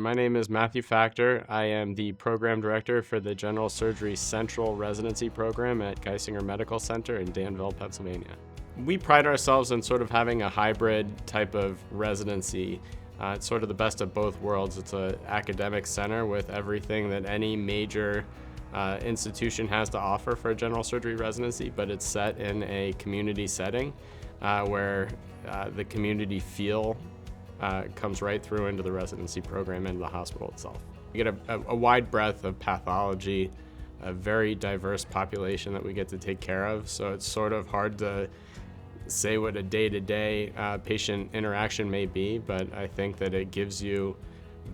My name is Matthew Factor. I am the program director for the General Surgery Central Residency Program at Geisinger Medical Center in Danville, Pennsylvania. We pride ourselves in sort of having a hybrid type of residency. It's sort of the best of both worlds. It's an academic center with everything that any major institution has to offer for a general surgery residency, but it's set in a community setting where the community feel comes right through into the residency program and the hospital itself. You get a wide breadth of pathology, a very diverse population that we get to take care of, so it's sort of hard to say what a day-to-day patient interaction may be, but I think that it gives you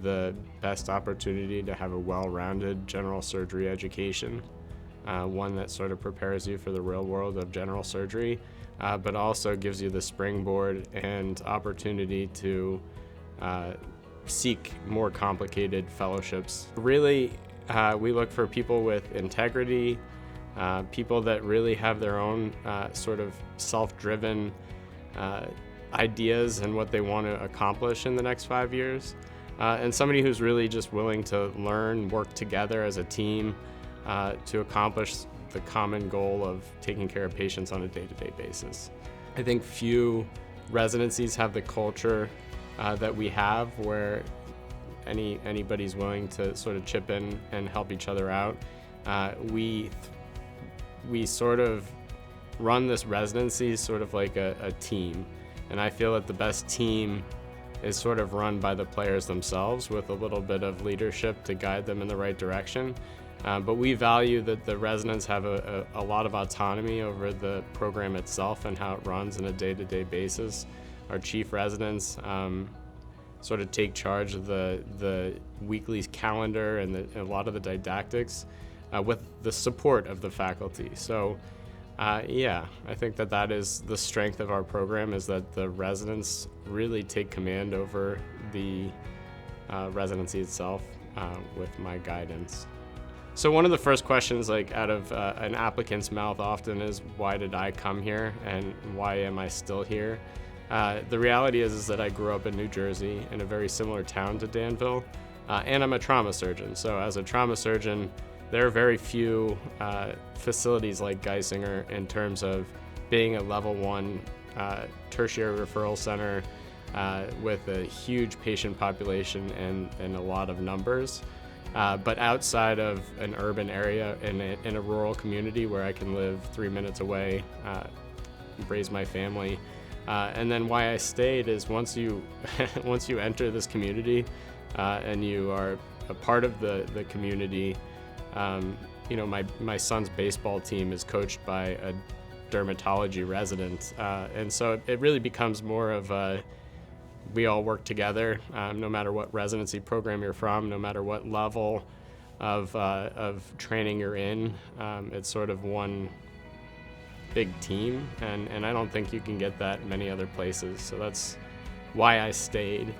the best opportunity to have a well-rounded general surgery education, one that sort of prepares you for the real world of general surgery, but also gives you the springboard and opportunity to seek more complicated fellowships. Really, we look for people with integrity, people that really have their own sort of self-driven ideas and what they want to accomplish in the next 5 years, and somebody who's really just willing to learn, work together as a team to accomplish the common goal of taking care of patients on a day-to-day basis. I think few residencies have the culture that we have, where anybody's willing to sort of chip in and help each other out. We sort of run this residency sort of like a team, and I feel that the best team is sort of run by the players themselves with a little bit of leadership to guide them in the right direction. But we value that the residents have a lot of autonomy over the program itself and how it runs on a day-to-day basis. Our chief residents sort of take charge of the weekly calendar and a lot of the didactics with the support of the faculty. So yeah, I think that is the strength of our program, is that the residents really take command over the residency itself with my guidance. So one of the first questions out of an applicant's mouth often is, why did I come here and why am I still here? The reality is that I grew up in New Jersey in a very similar town to Danville, and I'm a trauma surgeon. So as a trauma surgeon, there are very few facilities like Geisinger in terms of being a level 1 tertiary referral center with a huge patient population and a lot of numbers. But outside of an urban area in a rural community where I can live 3 minutes away, raise my family. And then why I stayed is once you enter this community and you are a part of the community, my son's baseball team is coached by a dermatology resident, and so it really becomes more of a we all work together, no matter what residency program you're from, no matter what level of training you're in. It's sort of one big team, and I don't think you can get that many other places. So that's why I stayed.